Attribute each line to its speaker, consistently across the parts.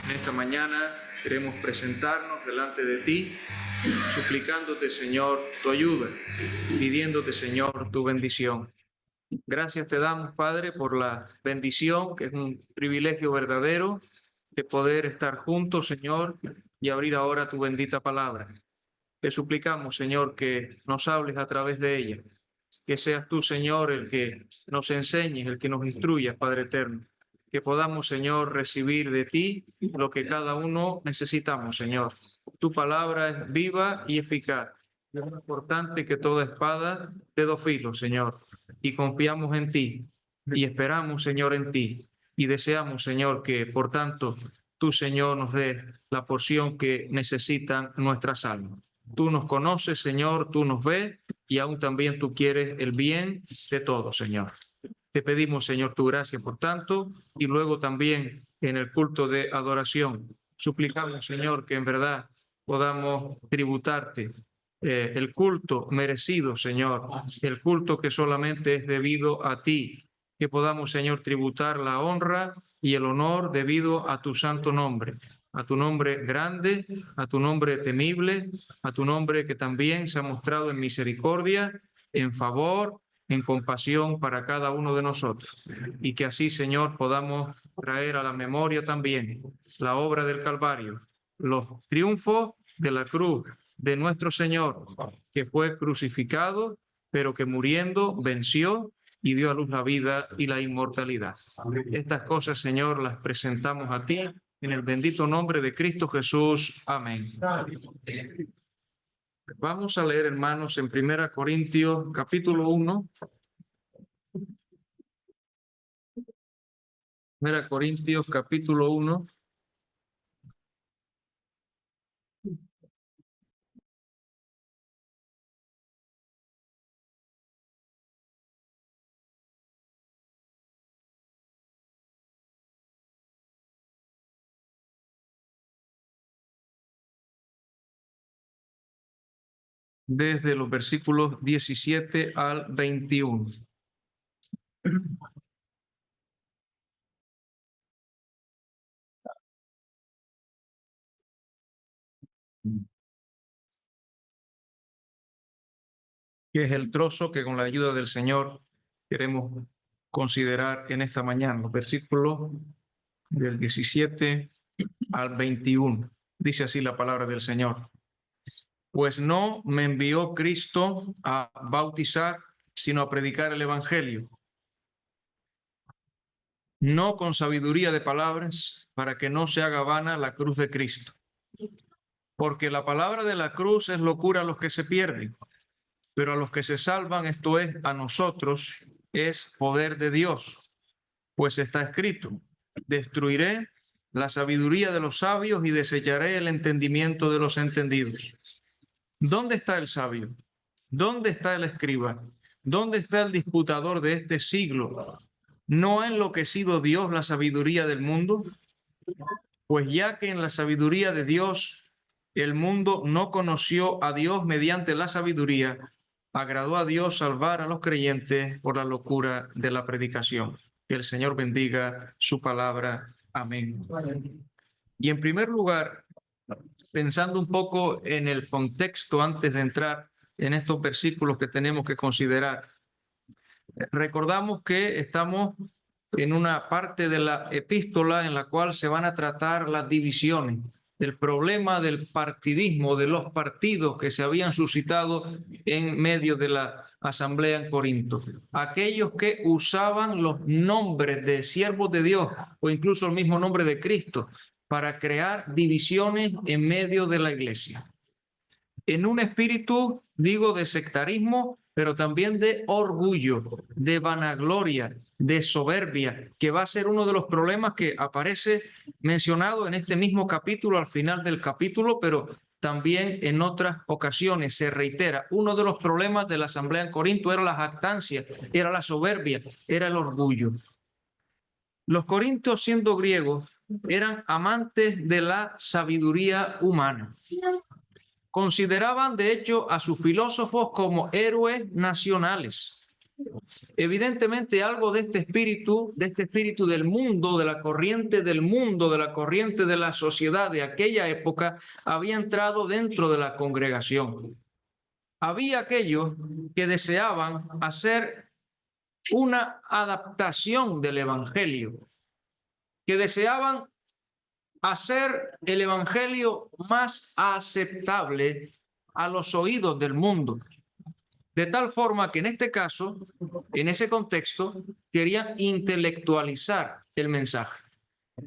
Speaker 1: En esta mañana queremos presentarnos delante de ti, suplicándote, Señor, tu ayuda, pidiéndote, Señor, tu bendición. Gracias te damos, Padre, por la bendición, que es un privilegio verdadero, de poder estar juntos, Señor, y abrir ahora tu bendita palabra. Te suplicamos, Señor, que nos hables a través de ella, que seas tú, Señor, el que nos enseñes, el que nos instruyas, Padre eterno, que podamos, Señor, recibir de ti lo que cada uno necesitamos, Señor. Tu palabra es viva y eficaz, es más importante que toda espada de dos filos, Señor, y confiamos en ti y esperamos, Señor, en ti y deseamos, Señor, que por tanto tú, Señor, nos des la porción que necesitan nuestras almas. Tú nos conoces, Señor, tú nos ves y aún también tú quieres el bien de todos, Señor. Te pedimos, Señor, tu gracia por tanto, y luego también en el culto de adoración. Suplicamos, Señor, que en verdad podamos tributarte el culto merecido, Señor, el culto que solamente es debido a ti, que podamos, Señor, tributar la honra y el honor debido a tu santo nombre, a tu nombre grande, a tu nombre temible, a tu nombre que también se ha mostrado en misericordia, en favor, en compasión para cada uno de nosotros. Y que así, Señor, podamos traer a la memoria también la obra del Calvario, los triunfos de la cruz de nuestro Señor, que fue crucificado, pero que muriendo venció y dio a luz la vida y la inmortalidad. Estas cosas, Señor, las presentamos a ti en el bendito nombre de Cristo Jesús. Amén. Vamos a leer, hermanos, en 1 Corintios, capítulo 1. 1 Corintios, capítulo 1. Desde los versículos 17 al 21. Que es el trozo que con la ayuda del Señor queremos considerar en esta mañana, los versículos del 17 al 21. Dice así la palabra del Señor. Pues no me envió Cristo a bautizar, sino a predicar el evangelio, no con sabiduría de palabras, para que no se haga vana la cruz de Cristo. Porque la palabra de la cruz es locura a los que se pierden, pero a los que se salvan, esto es, a nosotros, es poder de Dios. Pues está escrito, destruiré la sabiduría de los sabios y desecharé el entendimiento de los entendidos. ¿Dónde está el sabio? ¿Dónde está el escriba? ¿Dónde está el disputador de este siglo? ¿No ha enloquecido Dios la sabiduría del mundo? Pues ya que en la sabiduría de Dios el mundo no conoció a Dios mediante la sabiduría, agradó a Dios salvar a los creyentes por la locura de la predicación. Que el Señor bendiga su palabra. Amén. Y en primer lugar, pensando un poco en el contexto antes de entrar en estos versículos que tenemos que considerar, recordamos que estamos en una parte de la epístola en la cual se van a tratar las divisiones, el problema del partidismo, de los partidos que se habían suscitado en medio de la asamblea en Corinto. Aquellos que usaban los nombres de siervos de Dios o incluso el mismo nombre de Cristo para crear divisiones en medio de la iglesia. En un espíritu, digo, de sectarismo, pero también de orgullo, de vanagloria, de soberbia, que va a ser uno de los problemas que aparece mencionado en este mismo capítulo, al final del capítulo, pero también en otras ocasiones se reitera. Uno de los problemas de la asamblea en Corinto era la jactancia, era la soberbia, era el orgullo. Los corintios, siendo griegos, eran amantes de la sabiduría humana. Consideraban, de hecho, a sus filósofos como héroes nacionales. Evidentemente algo de este espíritu del mundo, de la corriente del mundo, de la corriente de la sociedad de aquella época, había entrado dentro de la congregación. Había aquellos que deseaban hacer una adaptación del evangelio, que deseaban hacer el evangelio más aceptable a los oídos del mundo. De tal forma que en este caso, en ese contexto, querían intelectualizar el mensaje.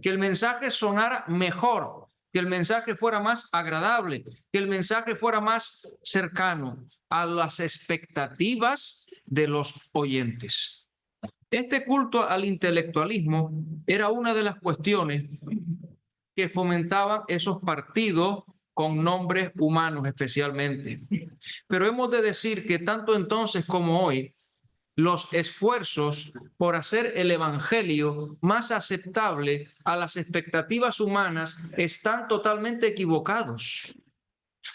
Speaker 1: Que el mensaje sonara mejor, que el mensaje fuera más agradable, que el mensaje fuera más cercano a las expectativas de los oyentes. Este culto al intelectualismo era una de las cuestiones que fomentaban esos partidos con nombres humanos especialmente. Pero hemos de decir que tanto entonces como hoy, los esfuerzos por hacer el evangelio más aceptable a las expectativas humanas están totalmente equivocados.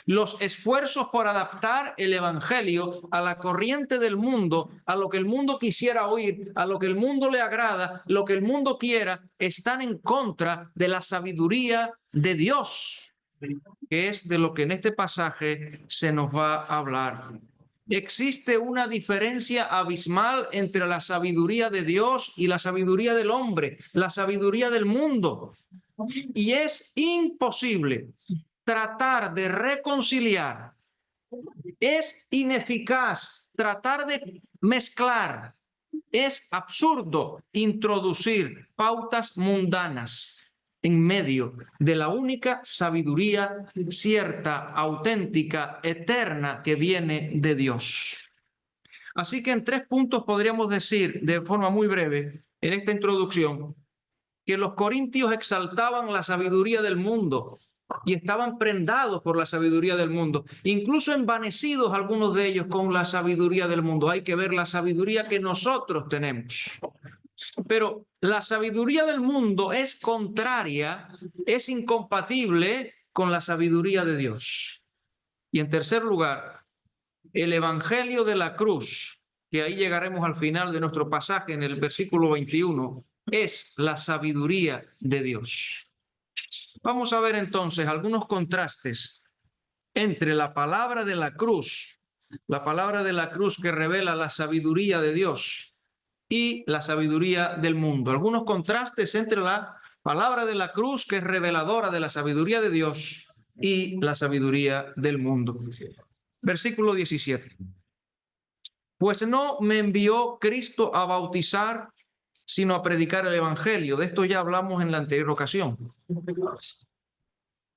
Speaker 1: Los esfuerzos por adaptar el evangelio a la corriente del mundo, a lo que el mundo quisiera oír, a lo que el mundo le agrada, lo que el mundo quiera, están en contra de la sabiduría de Dios, que es de lo que en este pasaje se nos va a hablar. Existe una diferencia abismal entre la sabiduría de Dios y la sabiduría del hombre, la sabiduría del mundo. Y es imposible tratar de reconciliar, es ineficaz tratar de mezclar, es absurdo introducir pautas mundanas en medio de la única sabiduría cierta, auténtica, eterna que viene de Dios. Así que en 3 puntos podríamos decir de forma muy breve en esta introducción que los corintios exaltaban la sabiduría del mundo y estaban prendados por la sabiduría del mundo, incluso envanecidos algunos de ellos con la sabiduría del mundo. Hay que ver la sabiduría que nosotros tenemos. Pero la sabiduría del mundo es contraria, es incompatible con la sabiduría de Dios. Y en tercer lugar, el evangelio de la cruz, que ahí llegaremos al final de nuestro pasaje en el versículo 21, es la sabiduría de Dios. Vamos a ver entonces algunos contrastes entre la palabra de la cruz que revela la sabiduría de Dios, y la sabiduría del mundo. Algunos contrastes entre la palabra de la cruz, que es reveladora de la sabiduría de Dios, y la sabiduría del mundo. Versículo 17. Pues no me envió Cristo a bautizar, sino a predicar el evangelio. De esto ya hablamos en la anterior ocasión.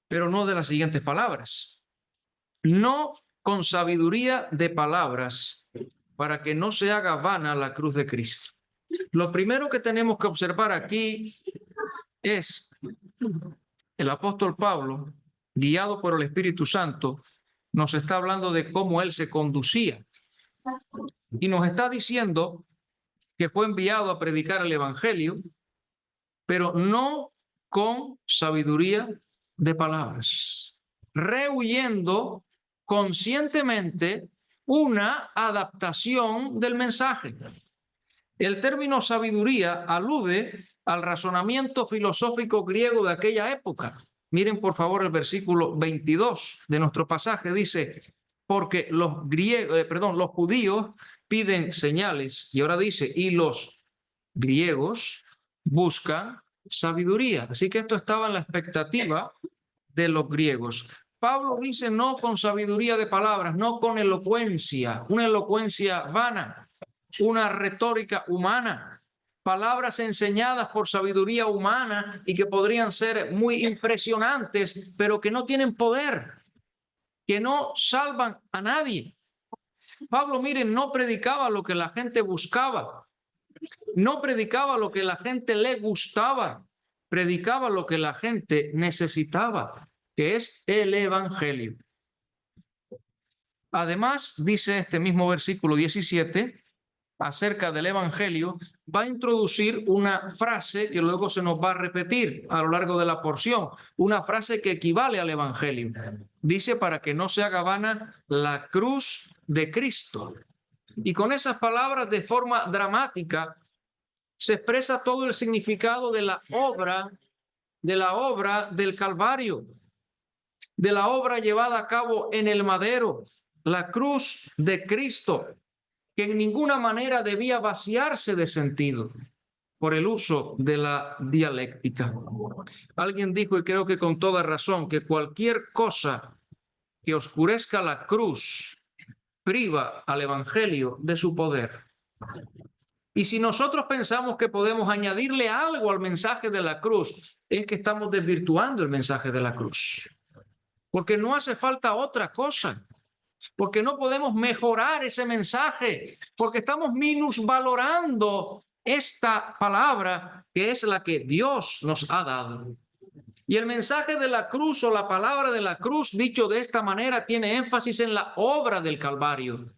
Speaker 1: Pero no de las siguientes palabras. No con sabiduría de palabras, para que no se haga vana la cruz de Cristo. Lo primero que tenemos que observar aquí es el apóstol Pablo, guiado por el Espíritu Santo, nos está hablando de cómo él se conducía. Y nos está diciendo que fue enviado a predicar el evangelio, pero no con sabiduría de palabras, rehuyendo conscientemente una adaptación del mensaje. El término sabiduría alude al razonamiento filosófico griego de aquella época. Miren por favor el versículo 22 de nuestro pasaje. Dice, porque los judíos piden señales, y ahora dice, y los griegos buscan sabiduría. Así que esto estaba en la expectativa de los griegos. Pablo dice no con sabiduría de palabras, no con elocuencia, una elocuencia vana, una retórica humana, palabras enseñadas por sabiduría humana y que podrían ser muy impresionantes, pero que no tienen poder, que no salvan a nadie. Pablo, miren, no predicaba lo que la gente buscaba, no predicaba lo que la gente le gustaba, predicaba lo que la gente necesitaba, que es el evangelio. Además, dice este mismo versículo 17, acerca del evangelio, va a introducir una frase que luego se nos va a repetir a lo largo de la porción, una frase que equivale al evangelio. Dice, para que no se haga vana la cruz de Cristo. Y con esas palabras de forma dramática se expresa todo el significado de la obra del Calvario, de la obra llevada a cabo en el madero, la cruz de Cristo, que en ninguna manera debía vaciarse de sentido por el uso de la dialéctica. Alguien dijo, y creo que con toda razón, que cualquier cosa que oscurezca la cruz priva al Evangelio de su poder. Y si nosotros pensamos que podemos añadirle algo al mensaje de la cruz, es que estamos desvirtuando el mensaje de la cruz. Porque no hace falta otra cosa. Porque no podemos mejorar ese mensaje. Porque estamos minusvalorando esta palabra que es la que Dios nos ha dado. Y el mensaje de la cruz o la palabra de la cruz, dicho de esta manera, tiene énfasis en la obra del Calvario.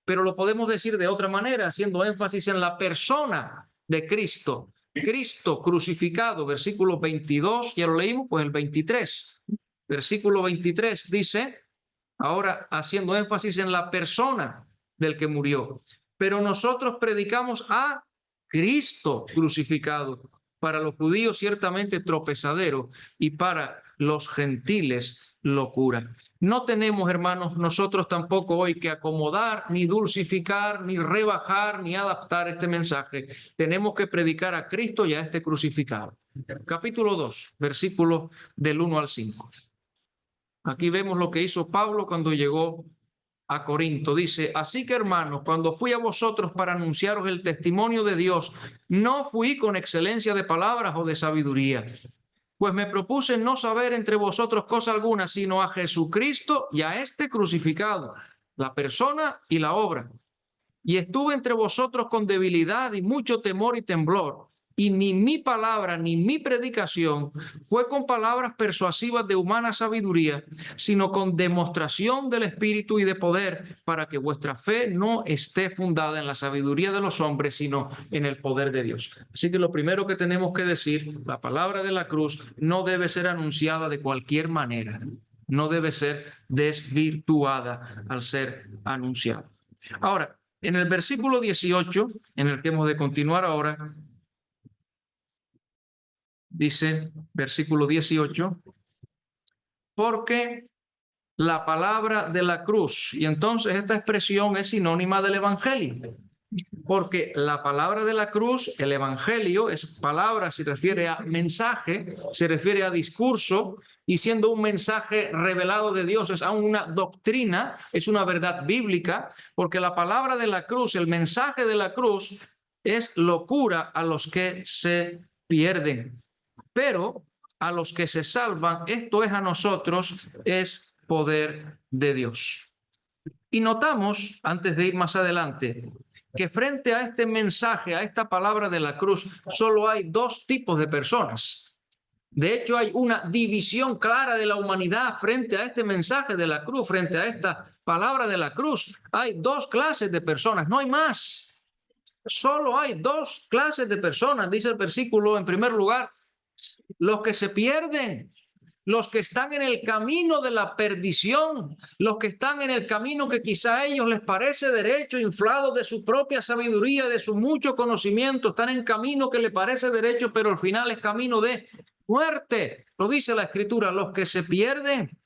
Speaker 1: Pero lo podemos decir de otra manera, haciendo énfasis en la persona de Cristo. Cristo crucificado, versículo 22, ya lo leímos, pues el 23. Versículo 23 dice, ahora haciendo énfasis en la persona del que murió. Pero nosotros predicamos a Cristo crucificado, para los judíos ciertamente tropezadero y para los gentiles locura. No tenemos, hermanos, nosotros tampoco hoy que acomodar, ni dulcificar, ni rebajar, ni adaptar este mensaje. Tenemos que predicar a Cristo y a este crucificado. Capítulo 2, versículos del 1 al 5. Aquí vemos lo que hizo Pablo cuando llegó a Corinto. Dice, así que hermanos, cuando fui a vosotros para anunciaros el testimonio de Dios, no fui con excelencia de palabras o de sabiduría, pues me propuse no saber entre vosotros cosa alguna, sino a Jesucristo y a este crucificado, la persona y la obra. Y estuve entre vosotros con debilidad y mucho temor y temblor. Y ni mi palabra ni mi predicación fue con palabras persuasivas de humana sabiduría, sino con demostración del Espíritu y de poder, para que vuestra fe no esté fundada en la sabiduría de los hombres, sino en el poder de Dios. Así que lo primero que tenemos que decir, la palabra de la cruz no debe ser anunciada de cualquier manera, no debe ser desvirtuada al ser anunciada. Ahora, en el versículo 18, en el que hemos de continuar ahora, dice, versículo 18, porque la palabra de la cruz, y entonces esta expresión es sinónima del evangelio, porque la palabra de la cruz, el evangelio, es palabra, se refiere a mensaje, se refiere a discurso, y siendo un mensaje revelado de Dios, es aún una doctrina, es una verdad bíblica, porque la palabra de la cruz, el mensaje de la cruz, es locura a los que se pierden. Pero a los que se salvan, esto es a nosotros, es poder de Dios. Y notamos, antes de ir más adelante, que frente a este mensaje, a esta palabra de la cruz, solo hay dos tipos de personas. De hecho, hay una división clara de la humanidad frente a este mensaje de la cruz, frente a esta palabra de la cruz. Hay dos clases de personas, no hay más. Solo hay dos clases de personas, dice el versículo en primer lugar. Los que se pierden, los que están en el camino de la perdición, los que están en el camino que quizá a ellos les parece derecho, inflados de su propia sabiduría, de su mucho conocimiento, están en camino que les parece derecho, pero al final es camino de muerte. Lo dice la Escritura, los que se pierden.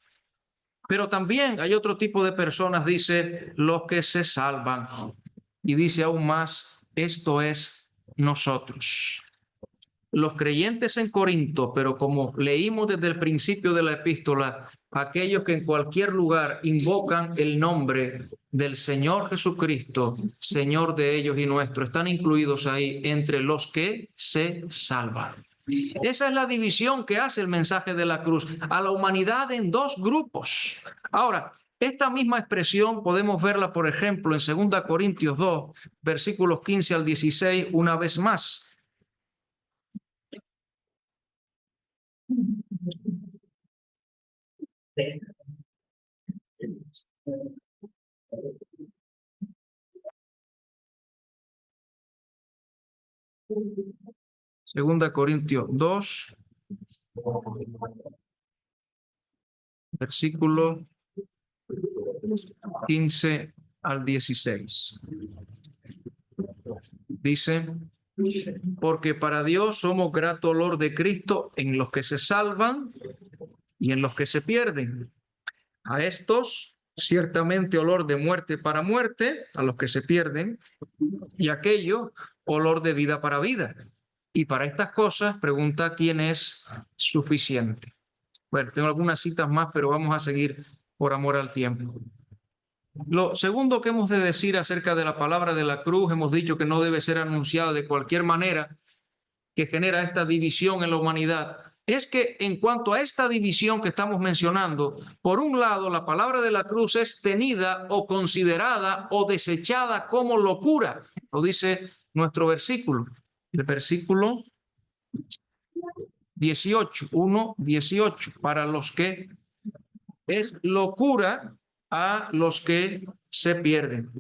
Speaker 1: Pero también hay otro tipo de personas, dice, los que se salvan. Y dice aún más, esto es nosotros. Los creyentes en Corinto, pero como leímos desde el principio de la epístola, aquellos que en cualquier lugar invocan el nombre del Señor Jesucristo, Señor de ellos y nuestro, están incluidos ahí entre los que se salvan. Esa es la división que hace el mensaje de la cruz a la humanidad en dos grupos. Ahora, esta misma expresión podemos verla, por ejemplo, en 2 Corintios 2, versículos 15 al 16, una vez más. Segunda Corintios 2, versículo 15 al 16. Dice, porque para Dios somos grato olor de Cristo en los que se salvan y en los que se pierden. A estos, ciertamente olor de muerte para muerte, a los que se pierden, y aquello, olor de vida para vida. Y para estas cosas, pregunta quién es suficiente. Bueno, tengo algunas citas más, pero vamos a seguir por amor al tiempo. Lo segundo que hemos de decir acerca de la palabra de la cruz, hemos dicho que no debe ser anunciada de cualquier manera, que genera esta división en la humanidad, es que en cuanto a esta división que estamos mencionando, por un lado, la palabra de la cruz es tenida o considerada o desechada como locura. Lo dice nuestro versículo, el versículo 18, 1:18, para los que es locura a los que se pierden.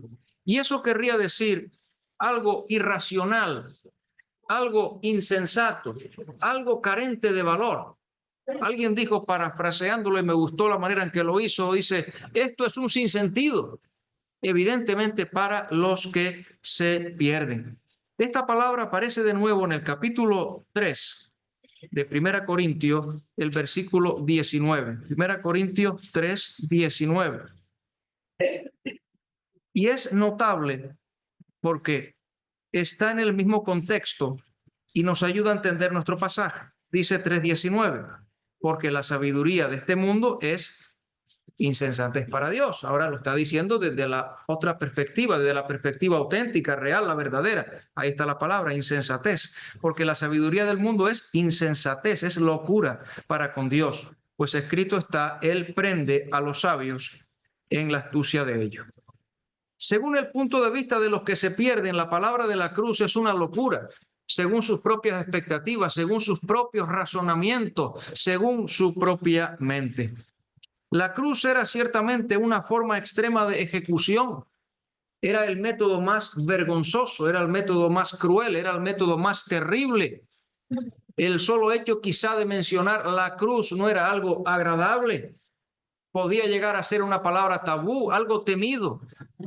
Speaker 1: Y eso querría decir algo irracional, algo insensato, algo carente de valor. Alguien dijo, parafraseándolo, y me gustó la manera en que lo hizo, dice, esto es un sinsentido, evidentemente para los que se pierden. Esta palabra aparece de nuevo en el capítulo 3 de 1 Corintios, el versículo 19. 1 Corintios 3, 19. Y es notable porque está en el mismo contexto y nos ayuda a entender nuestro pasaje. Dice 3:19, porque la sabiduría de este mundo es insensatez para Dios. Ahora lo está diciendo desde la otra perspectiva, desde la perspectiva auténtica, real, la verdadera. Ahí está la palabra, insensatez, porque la sabiduría del mundo es insensatez, es locura para con Dios. Pues escrito está, Él prende a los sabios en la astucia de ellos. Según el punto de vista de los que se pierden, la palabra de la cruz es una locura, según sus propias expectativas, según sus propios razonamientos, según su propia mente. La cruz era ciertamente una forma extrema de ejecución. Era el método más vergonzoso, era el método más cruel, era el método más terrible. El solo hecho quizá de mencionar la cruz no era algo agradable. Podía llegar a ser una palabra tabú, algo temido,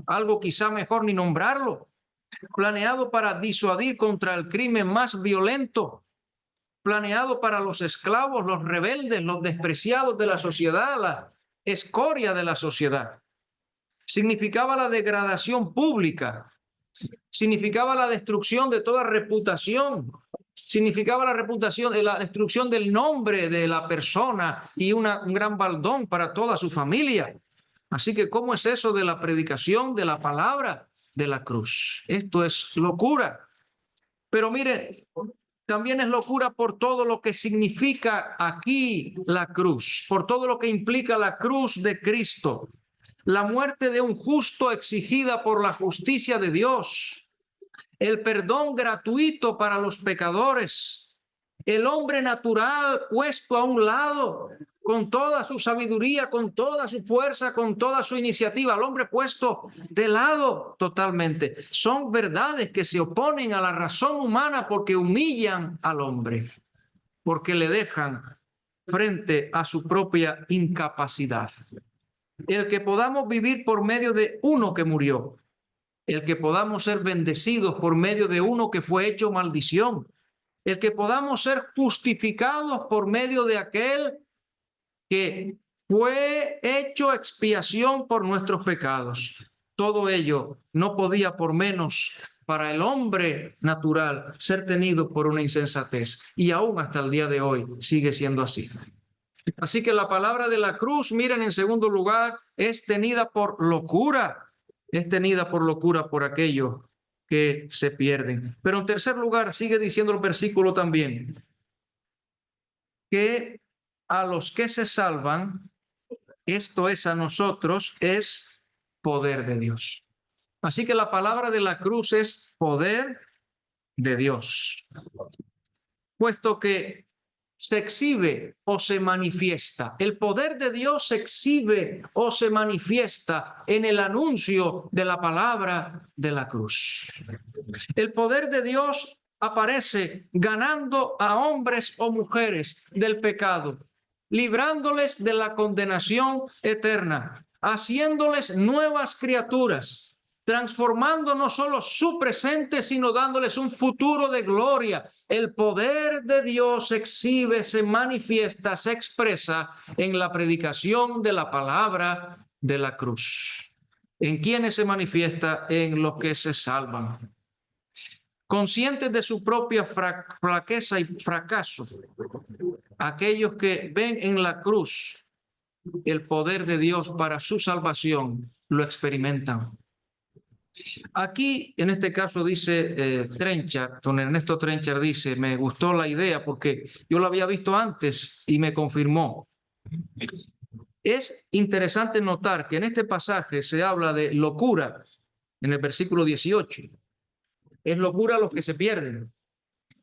Speaker 1: algo quizá mejor ni nombrarlo, planeado para disuadir contra el crimen más violento, planeado para los esclavos, los rebeldes, los despreciados de la sociedad, la escoria de la sociedad. Significaba la degradación pública, significaba la destrucción de toda reputación, significaba la destrucción del nombre de la persona y un gran baldón para toda su familia. Así que, ¿cómo es eso de la predicación de la palabra de la cruz? Esto es locura. Pero mire, también es locura por todo lo que significa aquí la cruz, por todo lo que implica la cruz de Cristo. La muerte de un justo exigida por la justicia de Dios. El perdón gratuito para los pecadores, el hombre natural puesto a un lado, con toda su sabiduría, con toda su fuerza, con toda su iniciativa, el hombre puesto de lado totalmente. Son verdades que se oponen a la razón humana porque humillan al hombre, porque le dejan frente a su propia incapacidad. El que podamos vivir por medio de uno que murió, el que podamos ser bendecidos por medio de uno que fue hecho maldición, el que podamos ser justificados por medio de aquel que fue hecho expiación por nuestros pecados. Todo ello no podía por menos para el hombre natural ser tenido por una insensatez, y aún hasta el día de hoy sigue siendo así. Así que la palabra de la cruz, miren, en segundo lugar, es tenida por locura. Es tenida por locura por aquellos que se pierden. Pero en tercer lugar, sigue diciendo el versículo también, que a los que se salvan, esto es a nosotros, es poder de Dios. Así que la palabra de la cruz es poder de Dios. Puesto que se exhibe o se manifiesta. El poder de Dios se exhibe o se manifiesta en el anuncio de la palabra de la cruz. El poder de Dios aparece ganando a hombres o mujeres del pecado, librándoles de la condenación eterna, haciéndoles nuevas criaturas, transformando no solo su presente, sino dándoles un futuro de gloria. El poder de Dios se exhibe, se manifiesta, se expresa en la predicación de la palabra de la cruz. ¿En quiénes se manifiesta? En los que se salvan. Conscientes de su propia flaqueza y fracaso, aquellos que ven en la cruz el poder de Dios para su salvación, lo experimentan. Aquí, en este caso, dice Trenchard, don Ernesto Trenchard dice, me gustó la idea porque yo lo había visto antes y me confirmó. Es interesante notar que en este pasaje se habla de locura en el versículo 18. Es locura a los que se pierden.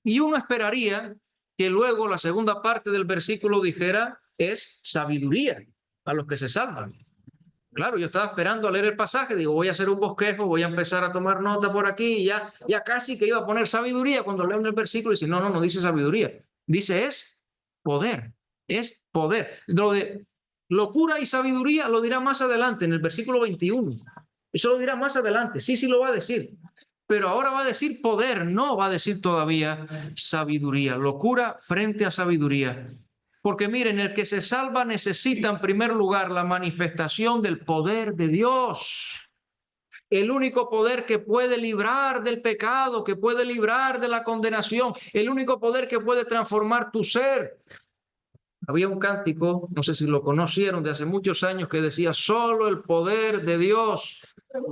Speaker 1: Y uno esperaría que luego la segunda parte del versículo dijera es sabiduría a los que se salvan. Claro, yo estaba esperando a leer el pasaje, digo, voy a hacer un bosquejo, voy a empezar a tomar nota por aquí y ya casi que iba a poner sabiduría cuando leo en el versículo y dice, no dice sabiduría, dice es poder. Lo de locura y sabiduría lo dirá más adelante en el versículo 21. Eso lo dirá más adelante, sí lo va a decir. Pero ahora va a decir poder, no va a decir todavía sabiduría. Locura frente a sabiduría. Porque miren, el que se salva necesita en primer lugar la manifestación del poder de Dios. El único poder que puede librar del pecado, que puede librar de la condenación, el único poder que puede transformar tu ser. Había un cántico, no sé si lo conocieron, de hace muchos años, que decía, solo el poder de Dios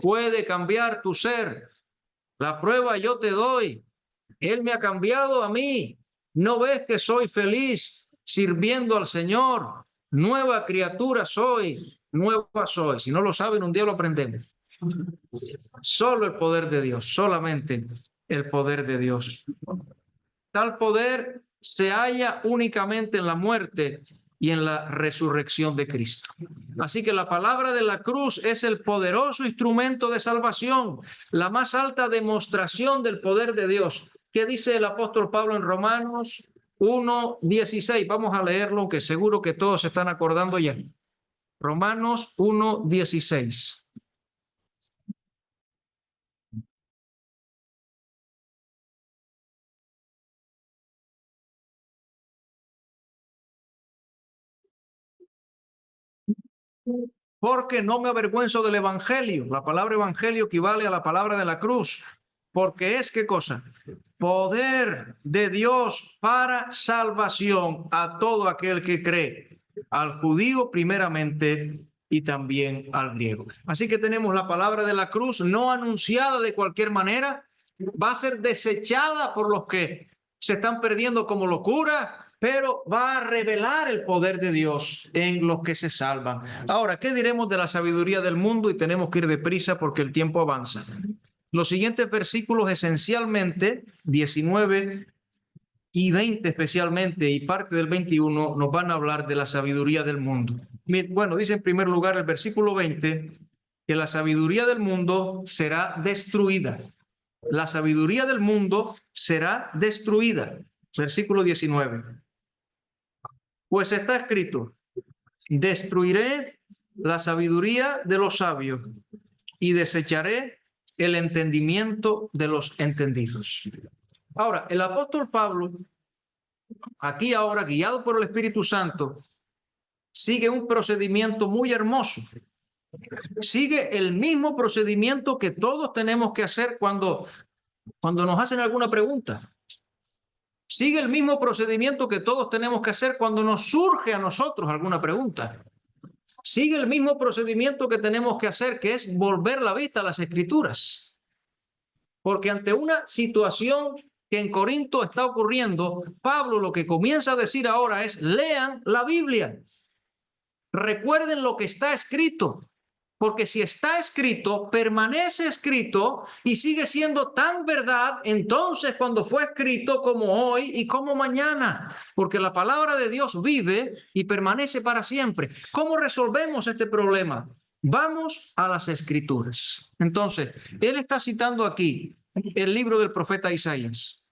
Speaker 1: puede cambiar tu ser. La prueba yo te doy. Él me ha cambiado a mí. ¿No ves que soy feliz sirviendo al Señor? Nueva criatura soy, nueva soy. Si no lo saben, un día lo aprendemos. Solo el poder de Dios, solamente el poder de Dios. Tal poder se halla únicamente en la muerte y en la resurrección de Cristo. Así que la palabra de la cruz es el poderoso instrumento de salvación, la más alta demostración del poder de Dios. ¿Qué dice el apóstol Pablo en Romanos 1:16? Vamos a leerlo, que seguro que todos se están acordando ya. Romanos 1:16. Porque no me avergüenzo del evangelio. La palabra evangelio equivale a la palabra de la cruz. Porque es, ¿qué cosa? Poder de Dios para salvación a todo aquel que cree, al judío primeramente y también al griego. Así que tenemos la palabra de la cruz no anunciada de cualquier manera, va a ser desechada por los que se están perdiendo como locura, pero va a revelar el poder de Dios en los que se salvan. Ahora, ¿qué diremos de la sabiduría del mundo? Y tenemos que ir deprisa porque el tiempo avanza. Los siguientes versículos esencialmente, 19 y 20 especialmente, y parte del 21, nos van a hablar de la sabiduría del mundo. Bueno, dice en primer lugar el versículo 20, que la sabiduría del mundo será destruida. La sabiduría del mundo será destruida. Versículo 19. Pues está escrito, destruiré la sabiduría de los sabios y desecharé el entendimiento de los entendidos. Ahora, el apóstol Pablo, aquí ahora, guiado por el Espíritu Santo, sigue un procedimiento muy hermoso. Sigue el mismo procedimiento que todos tenemos que hacer cuando nos hacen alguna pregunta. Sigue el mismo procedimiento que todos tenemos que hacer cuando nos surge a nosotros alguna pregunta. Sigue el mismo procedimiento que tenemos que hacer, que es volver la vista a las Escrituras. Porque ante una situación que en Corinto está ocurriendo, Pablo lo que comienza a decir ahora es, lean la Biblia. Recuerden lo que está escrito. Porque si está escrito, permanece escrito y sigue siendo tan verdad entonces cuando fue escrito como hoy y como mañana. Porque la palabra de Dios vive y permanece para siempre. ¿Cómo resolvemos este problema? Vamos a las Escrituras. Entonces, él está citando aquí el libro del profeta Isaías.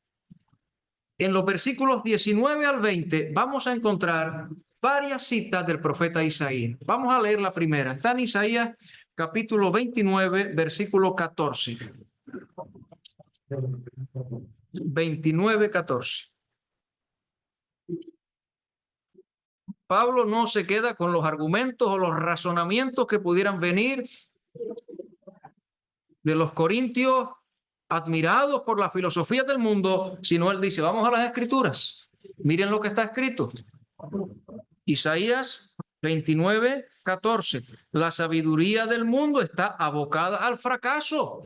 Speaker 1: En los versículos 19 al 20 vamos a encontrar varias citas del profeta Isaías. Vamos a leer la primera. Está en Isaías capítulo 29, versículo 14. 29, 14. Pablo no se queda con los argumentos o los razonamientos que pudieran venir de los corintios admirados por la filosofía del mundo, sino él dice, vamos a las escrituras. Miren lo que está escrito. Isaías 29, 14. La sabiduría del mundo está abocada al fracaso.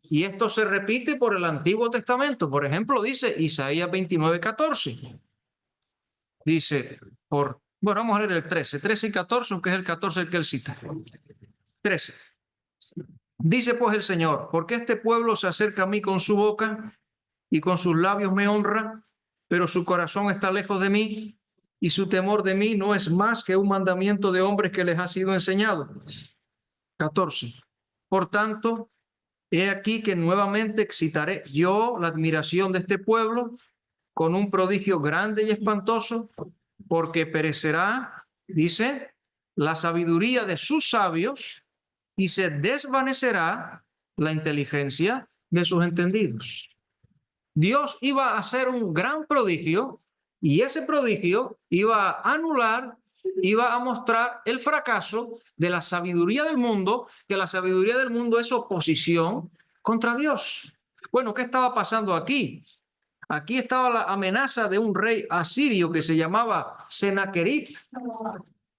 Speaker 1: Y esto se repite por el Antiguo Testamento. Por ejemplo, dice Isaías 29, 14. Dice, bueno, vamos a leer el 13 y 14, aunque es el 14 el que él cita. 13. Dice pues el Señor, porque este pueblo se acerca a mí con su boca y con sus labios me honra, pero su corazón está lejos de mí y su temor de mí no es más que un mandamiento de hombres que les ha sido enseñado. 14. Por tanto, he aquí que nuevamente excitaré yo la admiración de este pueblo con un prodigio grande y espantoso, porque perecerá, dice, la sabiduría de sus sabios y se desvanecerá la inteligencia de sus entendidos. Dios iba a hacer un gran prodigio y ese prodigio iba a anular, iba a mostrar el fracaso de la sabiduría del mundo, que la sabiduría del mundo es oposición contra Dios. Bueno, ¿qué estaba pasando aquí? Aquí estaba la amenaza de un rey asirio que se llamaba Sennacherib.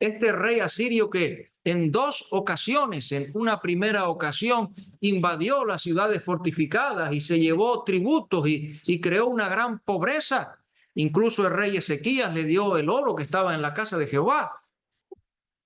Speaker 1: Este rey asirio que en dos ocasiones, en una primera ocasión, invadió las ciudades fortificadas y se llevó tributos y creó una gran pobreza. Incluso el rey Ezequías le dio el oro que estaba en la casa de Jehová.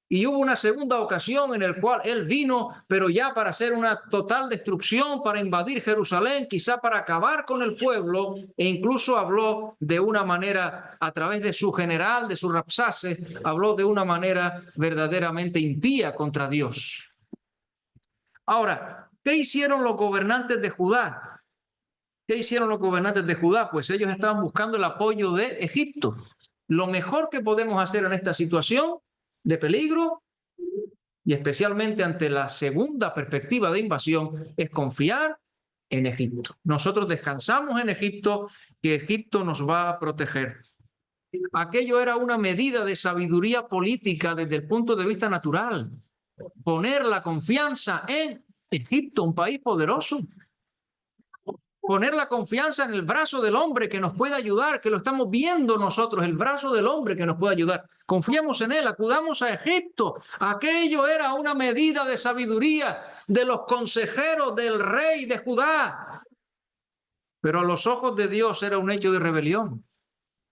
Speaker 1: Y hubo una segunda ocasión en la cual él vino, pero ya para hacer una total destrucción, para invadir Jerusalén, quizá para acabar con el pueblo, e incluso habló de una manera, a través de su general, de su Rabsacés, habló de una manera verdaderamente impía contra Dios. Ahora, ¿qué hicieron los gobernantes de Judá? ¿Qué hicieron los gobernantes de Judá? Pues ellos estaban buscando el apoyo de Egipto. Lo mejor que podemos hacer en esta situación de peligro, y especialmente ante la segunda perspectiva de invasión, es confiar en Egipto. Nosotros descansamos en Egipto, que Egipto nos va a proteger. Aquello era una medida de sabiduría política desde el punto de vista natural. Poner la confianza en Egipto, un país poderoso. Poner la confianza en el brazo del hombre que nos puede ayudar, que lo estamos viendo nosotros, el brazo del hombre que nos puede ayudar. Confiamos en él, acudamos a Egipto. Aquello era una medida de sabiduría de los consejeros del rey de Judá. Pero a los ojos de Dios era un hecho de rebelión,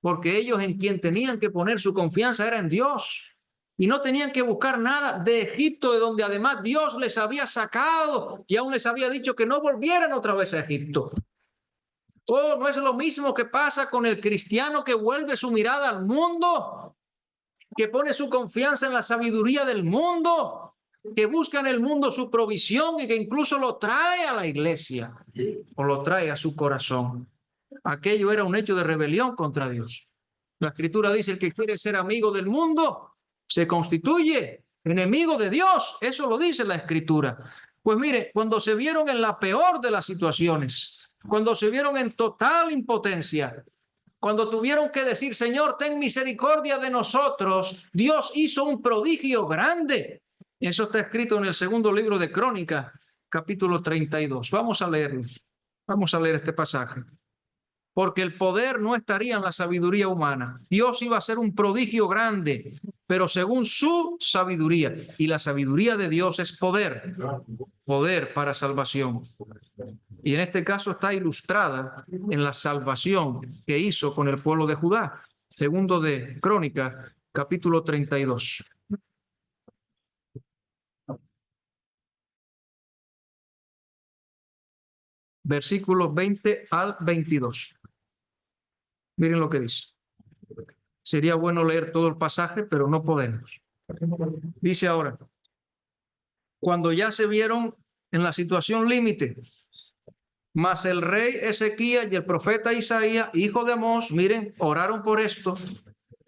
Speaker 1: porque ellos en quien tenían que poner su confianza era en Dios. Y no tenían que buscar nada de Egipto, de donde además Dios les había sacado y aún les había dicho que no volvieran otra vez a Egipto. Oh, ¿no es lo mismo que pasa con el cristiano que vuelve su mirada al mundo? Que pone su confianza en la sabiduría del mundo, que busca en el mundo su provisión y que incluso lo trae a la iglesia o lo trae a su corazón. Aquello era un hecho de rebelión contra Dios. La Escritura dice: el que quiere ser amigo del mundo se constituye enemigo de Dios. Eso lo dice la Escritura. Pues mire, cuando se vieron en la peor de las situaciones, cuando se vieron en total impotencia, cuando tuvieron que decir: Señor, ten misericordia de nosotros, Dios hizo un prodigio grande. Eso está escrito en el segundo libro de Crónicas, capítulo 32. Vamos a leerlo. Vamos a leer este pasaje. Porque el poder no estaría en la sabiduría humana. Dios iba a hacer un prodigio grande, pero según su sabiduría. Y la sabiduría de Dios es poder. Poder para salvación. Y en este caso está ilustrada en la salvación que hizo con el pueblo de Judá. Segundo de Crónicas, capítulo 32. Versículos 20 al 22. Miren lo que dice. Sería bueno leer todo el pasaje, pero no podemos. Dice ahora: cuando ya se vieron en la situación límite, mas el rey Ezequías y el profeta Isaías, hijo de Amós, miren, oraron por esto.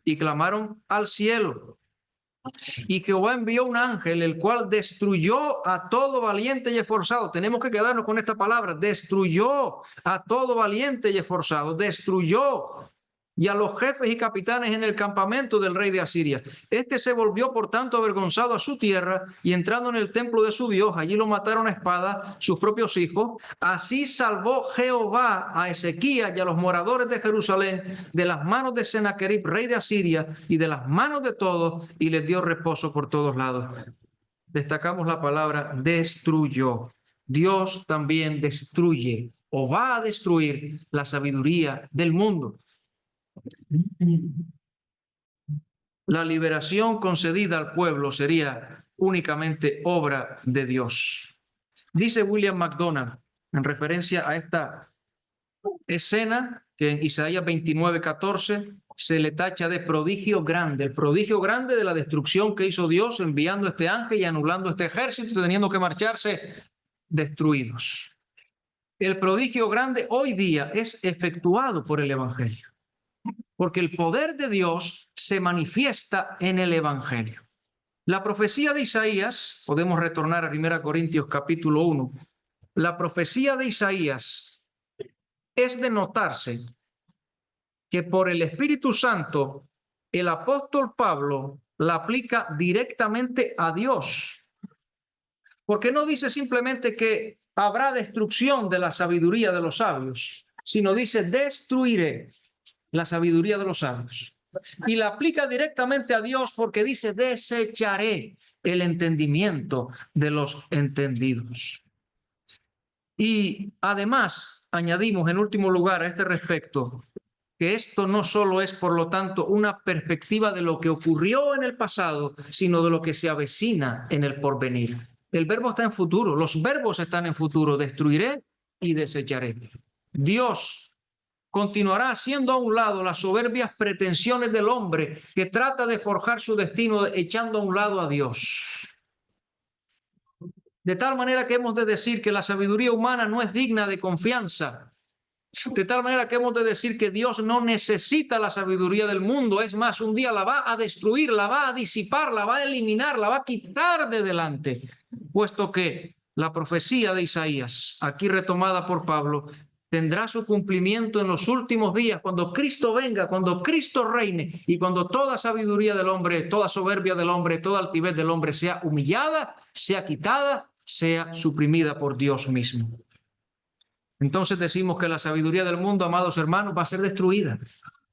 Speaker 1: y clamaron al cielo. Y Jehová envió un ángel, el cual destruyó a todo valiente y esforzado. Tenemos que quedarnos con esta palabra: destruyó a todo valiente y esforzado. Destruyó. Y a los jefes y capitanes en el campamento del rey de Asiria. Este se volvió por tanto avergonzado a su tierra, y entrando en el templo de su Dios, allí lo mataron a espada sus propios hijos. Así salvó Jehová a Ezequías y a los moradores de Jerusalén de las manos de Sennacherib, rey de Asiria, y de las manos de todos, y les dio reposo por todos lados. Destacamos la palabra destruyó. Dios también destruye, o va a destruir, la sabiduría del mundo. La liberación concedida al pueblo sería únicamente obra de Dios. Dice William MacDonald, en referencia a esta escena, que en Isaías 29:14 se le tacha de prodigio grande, el prodigio grande de la destrucción que hizo Dios enviando este ángel y anulando este ejército, teniendo que marcharse destruidos. El prodigio grande hoy día es efectuado por el Evangelio, porque el poder de Dios se manifiesta en el Evangelio. La profecía de Isaías, podemos retornar a 1 Corintios capítulo 1, la profecía de Isaías es de notarse que por el Espíritu Santo el apóstol Pablo la aplica directamente a Dios, porque no dice simplemente que habrá destrucción de la sabiduría de los sabios, sino dice destruiré la sabiduría de los sabios. Y la aplica directamente a Dios porque dice desecharé el entendimiento de los entendidos. Y además añadimos en último lugar a este respecto que esto no solo es, por lo tanto, una perspectiva de lo que ocurrió en el pasado, sino de lo que se avecina en el porvenir. El verbo está en futuro, los verbos están en futuro: destruiré y desecharé. Dios continuará haciendo a un lado las soberbias pretensiones del hombre que trata de forjar su destino echando a un lado a Dios. De tal manera que hemos de decir que la sabiduría humana no es digna de confianza. De tal manera que hemos de decir que Dios no necesita la sabiduría del mundo. Es más, un día la va a destruir, la va a disipar, la va a eliminar, la va a quitar de delante. Puesto que la profecía de Isaías, aquí retomada por Pablo, tendrá su cumplimiento en los últimos días, cuando Cristo venga, cuando Cristo reine, y cuando toda sabiduría del hombre, toda soberbia del hombre, toda altivez del hombre sea humillada, sea quitada, sea suprimida por Dios mismo. Entonces decimos que la sabiduría del mundo, amados hermanos, va a ser destruida.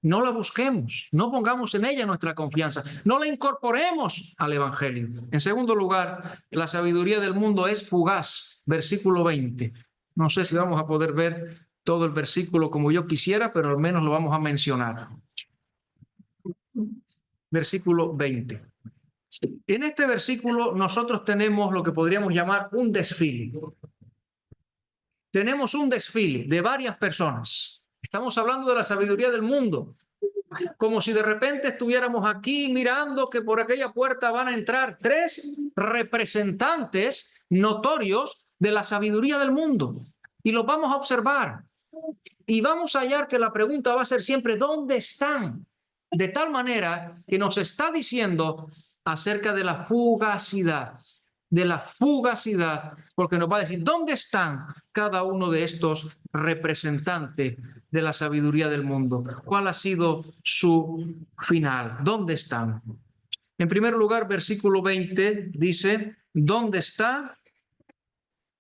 Speaker 1: No la busquemos, no pongamos en ella nuestra confianza, no la incorporemos al Evangelio. En segundo lugar, la sabiduría del mundo es fugaz, versículo 20. No sé si vamos a poder ver todo el versículo como yo quisiera, pero al menos lo vamos a mencionar. Versículo 20. En este versículo nosotros tenemos lo que podríamos llamar un desfile. Tenemos un desfile de varias personas. Estamos hablando de la sabiduría del mundo, como si de repente estuviéramos aquí mirando que por aquella puerta van a entrar 3 representantes notorios de la sabiduría del mundo, y los vamos a observar, y vamos a hallar que la pregunta va a ser siempre ¿dónde están? De tal manera que nos está diciendo acerca de la fugacidad, porque nos va a decir ¿dónde están cada uno de estos representantes de la sabiduría del mundo? ¿Cuál ha sido su final? ¿Dónde están? En primer lugar, versículo 20 dice: ¿dónde está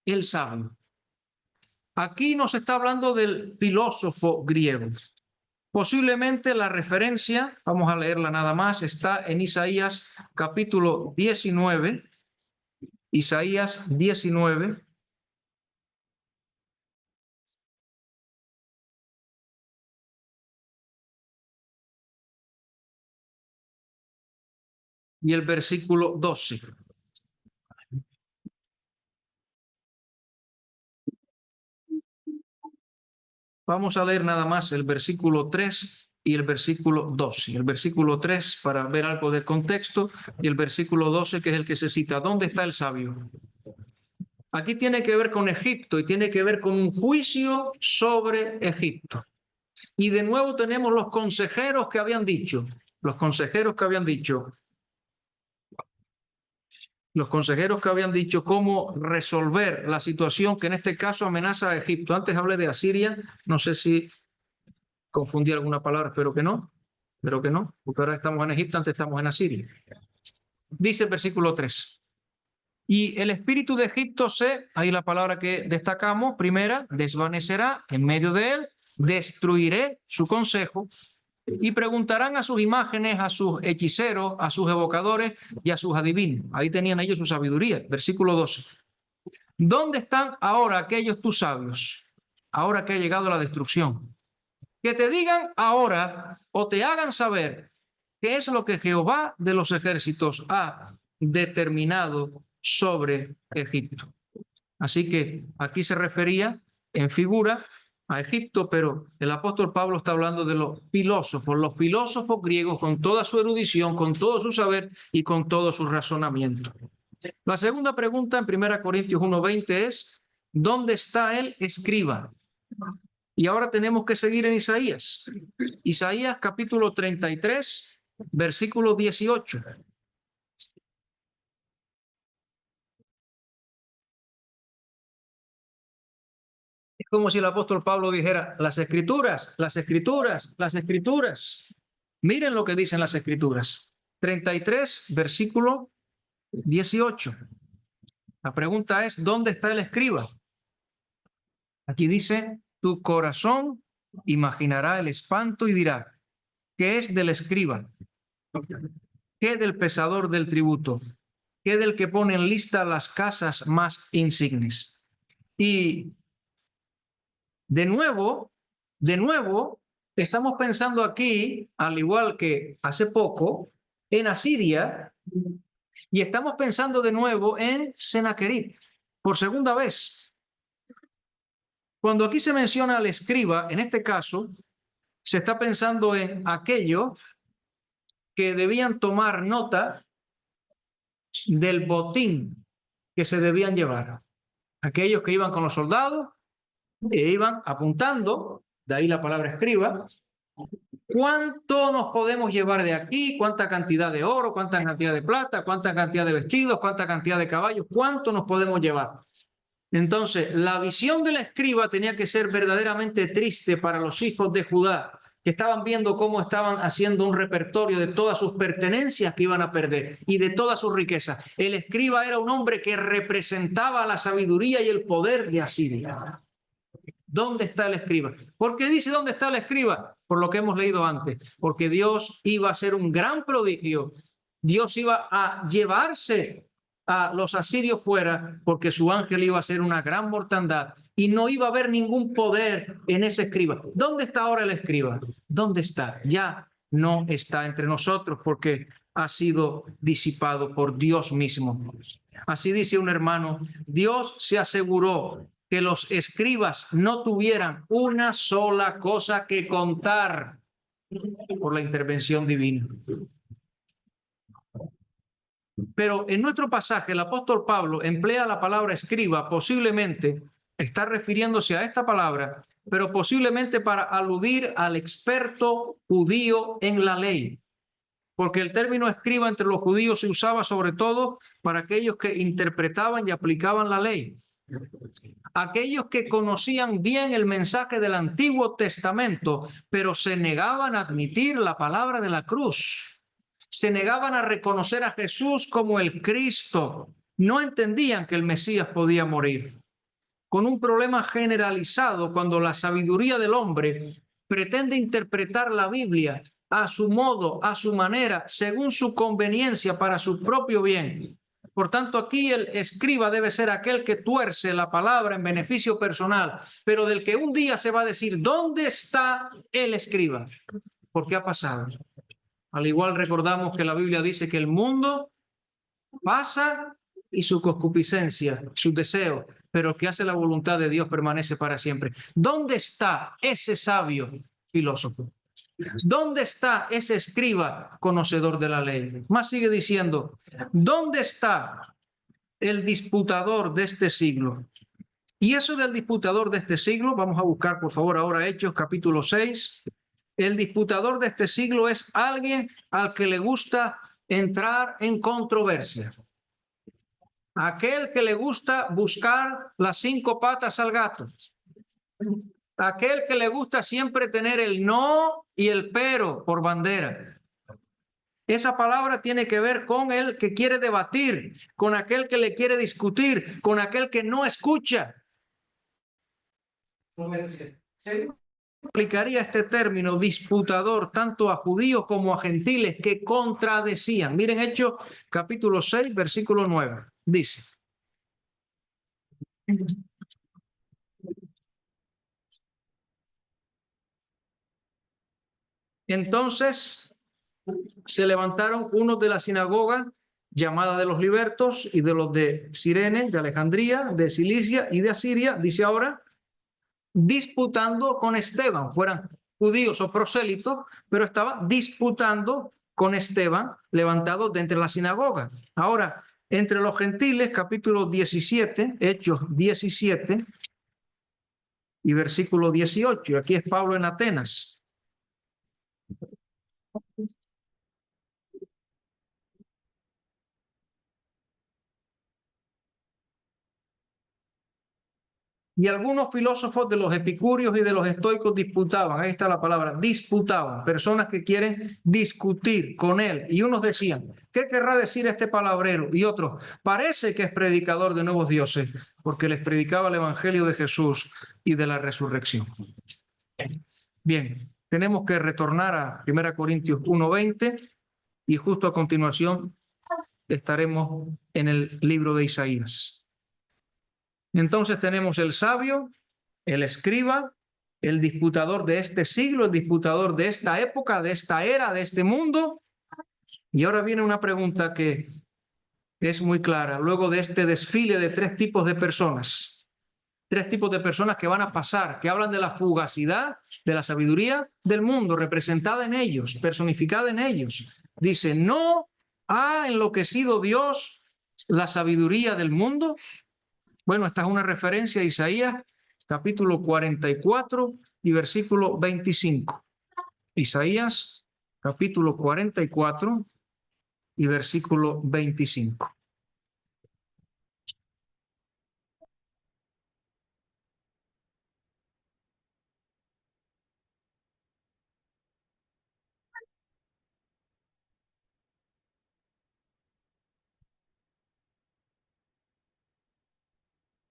Speaker 1: el sabio? Aquí nos está hablando del filósofo griego. Posiblemente la referencia, vamos a leerla nada más, está en Isaías capítulo 19. Isaías 19. Y el versículo 12. Vamos a leer nada más el versículo 3 y el versículo 12. El versículo 3 para ver algo del contexto, y el versículo 12 que es el que se cita. ¿Dónde está el sabio? Aquí tiene que ver con Egipto y tiene que ver con un juicio sobre Egipto. Y de nuevo tenemos los consejeros que habían dicho: los consejeros que habían dicho cómo resolver la situación que en este caso amenaza a Egipto. Antes hablé de Asiria, no sé si confundí alguna palabra, espero que no, porque ahora estamos en Egipto, antes estamos en Asiria. Dice el versículo 3. Y el espíritu de Egipto ahí la palabra que destacamos, primera, desvanecerá en medio de él, destruiré su consejo, y preguntarán a sus imágenes, a sus hechiceros, a sus evocadores y a sus adivinos. Ahí tenían ellos su sabiduría. Versículo 12. ¿Dónde están ahora aquellos tus sabios? Ahora que ha llegado la destrucción. Que te digan ahora o te hagan saber qué es lo que Jehová de los ejércitos ha determinado sobre Egipto. Así que aquí se refería en figura a Egipto, pero el apóstol Pablo está hablando de los filósofos griegos con toda su erudición, con todo su saber y con todo su razonamiento. La segunda pregunta en 1 Corintios 1:20 es, ¿dónde está el escriba? Y ahora tenemos que seguir en Isaías. Isaías capítulo 33, versículo 18. Es como si el apóstol Pablo dijera, las escrituras, las escrituras, las escrituras. Miren lo que dicen las escrituras. 33, versículo 18. La pregunta es, ¿dónde está el escriba? Aquí dice, tu corazón imaginará el espanto y dirá, ¿qué es del escriba? ¿Qué del pesador del tributo? ¿Qué del que pone en lista las casas más insignes? Y de nuevo, estamos pensando aquí, al igual que hace poco, en Asiria, y estamos pensando de nuevo en Sennacherib, por segunda vez. Cuando aquí se menciona al escriba, en este caso, se está pensando en aquellos que debían tomar nota del botín que se debían llevar. Aquellos que iban con los soldados e iban apuntando, de ahí la palabra escriba, cuánto nos podemos llevar de aquí, cuánta cantidad de oro, cuánta cantidad de plata, cuánta cantidad de vestidos, cuánta cantidad de caballos, cuánto nos podemos llevar. Entonces, la visión del escriba tenía que ser verdaderamente triste para los hijos de Judá, que estaban viendo cómo estaban haciendo un repertorio de todas sus pertenencias que iban a perder y de todas sus riquezas. El escriba era un hombre que representaba la sabiduría y el poder de Asiria. ¿Dónde está el escriba? ¿Por qué dice dónde está el escriba? Por lo que hemos leído antes, porque Dios iba a hacer un gran prodigio. Dios iba a llevarse a los asirios fuera, porque su ángel iba a hacer una gran mortandad y no iba a haber ningún poder en ese escriba. ¿Dónde está ahora el escriba? ¿Dónde está? Ya no está entre nosotros porque ha sido disipado por Dios mismo. Así dice un hermano, Dios se aseguró que los escribas no tuvieran una sola cosa que contar por la intervención divina. Pero en nuestro pasaje el apóstol Pablo emplea la palabra escriba, posiblemente está refiriéndose a esta palabra, pero posiblemente para aludir al experto judío en la ley. Porque el término escriba entre los judíos se usaba sobre todo para aquellos que interpretaban y aplicaban la ley. Aquellos que conocían bien el mensaje del Antiguo Testamento, pero se negaban a admitir la palabra de la cruz. Se negaban a reconocer a Jesús como el Cristo. No entendían que el Mesías podía morir. Con un problema generalizado cuando la sabiduría del hombre pretende interpretar la Biblia a su modo, a su manera, según su conveniencia, para su propio bien. Por tanto, aquí el escriba debe ser aquel que tuerce la palabra en beneficio personal, pero del que un día se va a decir, ¿dónde está el escriba? ¿Por qué ha pasado? Al igual recordamos que la Biblia dice que el mundo pasa y su concupiscencia, sus deseos, pero el que hace la voluntad de Dios permanece para siempre. ¿Dónde está ese sabio filósofo? ¿Dónde está ese escriba conocedor de la ley? Más sigue diciendo, ¿dónde está el disputador de este siglo? Y eso del disputador de este siglo, vamos a buscar por favor ahora Hechos capítulo 6, El disputador de este siglo es alguien al que le gusta entrar en controversia. Aquel que le gusta buscar las 5 patas al gato. Aquel que le gusta siempre tener el no y el pero por bandera. Esa palabra tiene que ver con el que quiere debatir, con aquel que le quiere discutir, con aquel que no escucha. Se aplicaría este término disputador tanto a judíos como a gentiles que contradecían. Miren Hechos capítulo 6, versículo 9. Dice: entonces se levantaron unos de la sinagoga llamada de los libertos y de los de Cirene, de Alejandría, de Cilicia y de Asiria, dice ahora, disputando con Esteban, fueran judíos o prosélitos, pero estaba disputando con Esteban, levantado de entre la sinagoga. Ahora, entre los gentiles, capítulo 17, Hechos 17 y versículo 18, aquí es Pablo en Atenas. Y algunos filósofos de los epicúreos y de los estoicos disputaban, ahí está la palabra, disputaban, personas que quieren discutir con él. Y unos decían, ¿qué querrá decir este palabrero? Y otros, parece que es predicador de nuevos dioses, porque les predicaba el evangelio de Jesús y de la resurrección. Bien, tenemos que retornar a 1 Corintios 1:20 y justo a continuación estaremos en el libro de Isaías. Entonces tenemos el sabio, el escriba, el disputador de este siglo, el disputador de esta época, de esta era, de este mundo. Y ahora viene una pregunta que es muy clara. Luego de este desfile de 3 tipos de personas, 3 tipos de personas que van a pasar, que hablan de la fugacidad, de la sabiduría del mundo, representada en ellos, personificada en ellos. Dice, ¿no ha enloquecido Dios la sabiduría del mundo? Bueno, esta es una referencia a Isaías, capítulo 44 y versículo 25. Isaías, capítulo 44 y versículo 25.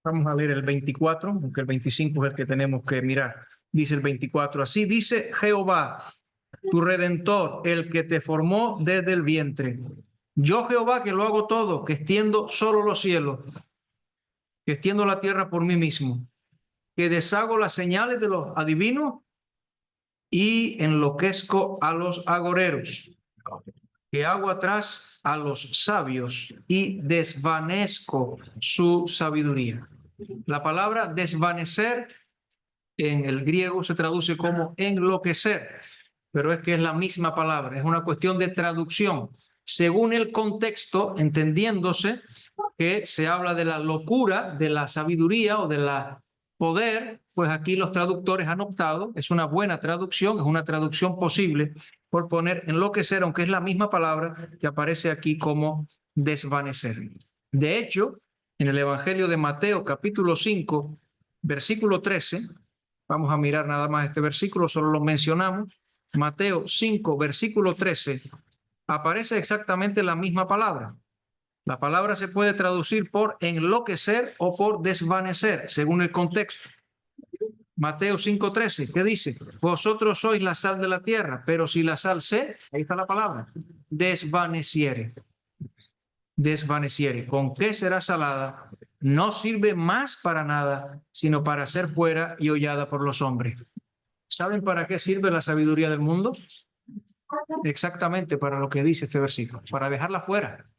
Speaker 1: Vamos a leer el 24, aunque el 25 es el que tenemos que mirar. Dice el 24, así dice Jehová, tu Redentor, el que te formó desde el vientre. Yo Jehová que lo hago todo, que extiendo solo los cielos, que extiendo la tierra por mí mismo, que deshago las señales de los adivinos y enloquezco a los agoreros, que hago atrás a los sabios y desvanezco su sabiduría. La palabra desvanecer en el griego se traduce como enloquecer, pero es que es la misma palabra, es una cuestión de traducción. Según el contexto, entendiéndose que se habla de la locura, de la sabiduría o de la poder, pues aquí los traductores han optado, es una buena traducción, es una traducción posible, por poner enloquecer, aunque es la misma palabra que aparece aquí como desvanecer. De hecho, en el Evangelio de Mateo, capítulo 5, versículo 13, vamos a mirar nada más este versículo, solo lo mencionamos. Mateo 5, versículo 13, aparece exactamente la misma palabra. La palabra se puede traducir por enloquecer o por desvanecer, según el contexto. Mateo 5:13, ¿qué dice? Vosotros sois la sal de la tierra, pero si la sal se, ahí está la palabra, desvaneciere. Desvaneciere. ¿Con qué será salada? No sirve más para nada, sino para ser fuera y hollada por los hombres. ¿Saben para qué sirve la sabiduría del mundo? Exactamente para lo que dice este versículo, para dejarla fuera,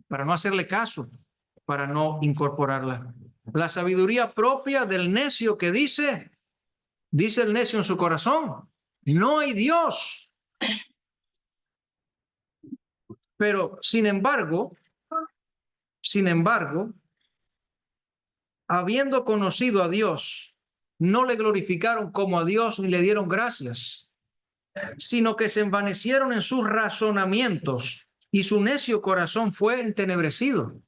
Speaker 1: para no hacerle caso, para no incorporarla. La sabiduría propia del necio que dice el necio en su corazón, no hay Dios. Pero, sin embargo, habiendo conocido a Dios, no le glorificaron como a Dios ni le dieron gracias, sino que se envanecieron en sus razonamientos y su necio corazón fue entenebrecido.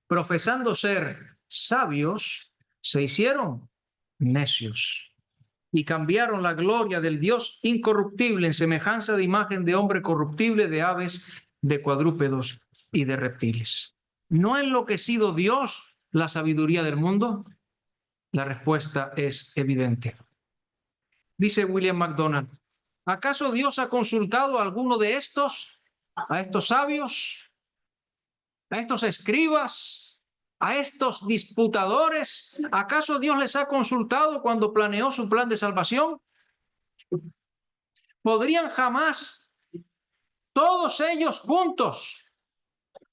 Speaker 1: Profesando ser sabios, se hicieron necios y cambiaron la gloria del Dios incorruptible en semejanza de imagen de hombre corruptible, de aves, de cuadrúpedos y de reptiles. ¿No ha enloquecido Dios la sabiduría del mundo? La respuesta es evidente. Dice William MacDonald, ¿acaso Dios ha consultado a alguno de estos, a estos sabios, a estos escribas, a estos disputadores? ¿Acaso Dios les ha consultado cuando planeó su plan de salvación? ¿Podrían jamás todos ellos juntos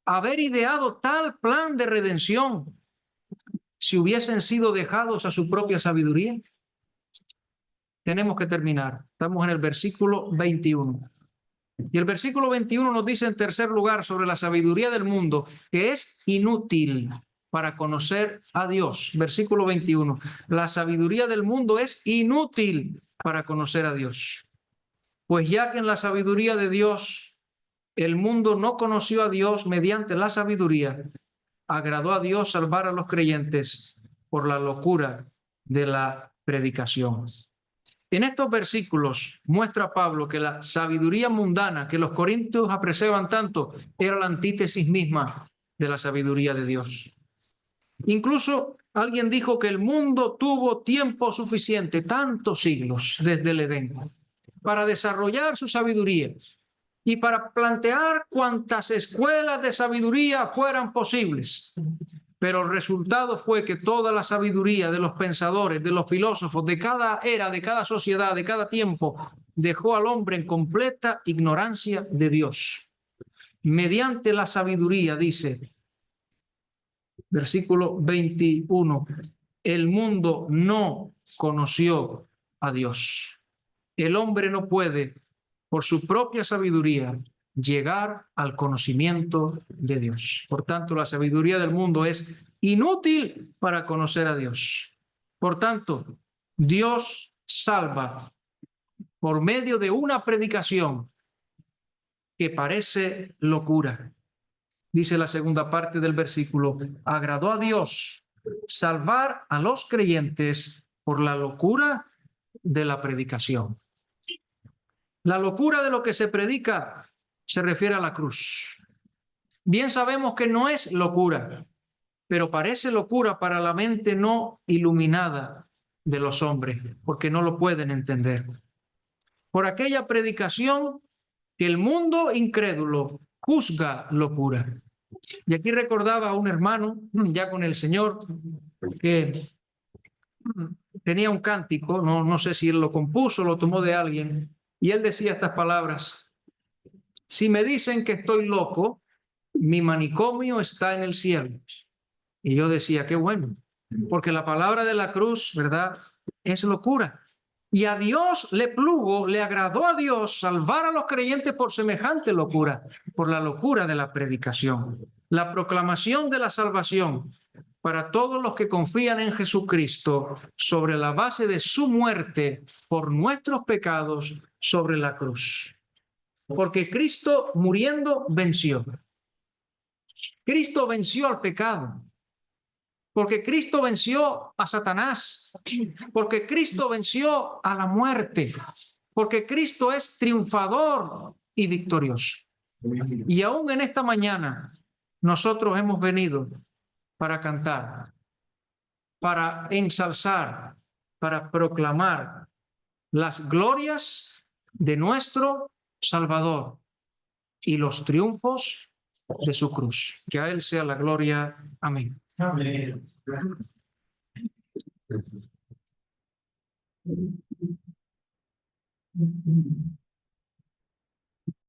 Speaker 1: haber ideado tal plan de redención si hubiesen sido dejados a su propia sabiduría? Tenemos que terminar. Estamos en el versículo 21. Y el versículo 21 nos dice en tercer lugar sobre la sabiduría del mundo, que es inútil para conocer a Dios. Versículo 21. La sabiduría del mundo es inútil para conocer a Dios. Pues ya que en la sabiduría de Dios el mundo no conoció a Dios mediante la sabiduría, agradó a Dios salvar a los creyentes por la locura de la predicación. En estos versículos muestra Pablo que la sabiduría mundana que los corintios apreciaban tanto era la antítesis misma de la sabiduría de Dios. Incluso alguien dijo que el mundo tuvo tiempo suficiente, tantos siglos desde el Edén, para desarrollar su sabiduría y para plantear cuantas escuelas de sabiduría fueran posibles. Pero el resultado fue que toda la sabiduría de los pensadores, de los filósofos, de cada era, de cada sociedad, de cada tiempo, dejó al hombre en completa ignorancia de Dios. Mediante la sabiduría, dice, versículo 21, el mundo no conoció a Dios. El hombre no puede, por su propia sabiduría, llegar al conocimiento de Dios. Por tanto, la sabiduría del mundo es inútil para conocer a Dios. Por tanto, Dios salva por medio de una predicación que parece locura. Dice la segunda parte del versículo, agradó a Dios salvar a los creyentes por la locura de la predicación. La locura de lo que se predica se refiere a la cruz. Bien sabemos que no es locura, pero parece locura para la mente no iluminada de los hombres, porque no lo pueden entender. Por aquella predicación que el mundo incrédulo juzga locura. Y aquí recordaba a un hermano, ya con el Señor, que tenía un cántico, no sé si él lo compuso, lo tomó de alguien, y él decía estas palabras: si me dicen que estoy loco, mi manicomio está en el cielo. Y yo decía, qué bueno, porque la palabra de la cruz, ¿verdad?, es locura. Y a Dios le plugo, le agradó a Dios salvar a los creyentes por semejante locura, por la locura de la predicación, la proclamación de la salvación para todos los que confían en Jesucristo sobre la base de su muerte por nuestros pecados sobre la cruz. Porque Cristo muriendo venció. Cristo venció al pecado. Porque Cristo venció a Satanás. Porque Cristo venció a la muerte. Porque Cristo es triunfador y victorioso. Y aún en esta mañana nosotros hemos venido para cantar, para ensalzar, para proclamar las glorias de nuestro Salvador y los triunfos de su cruz. Que a Él sea la gloria. Amén. Amén.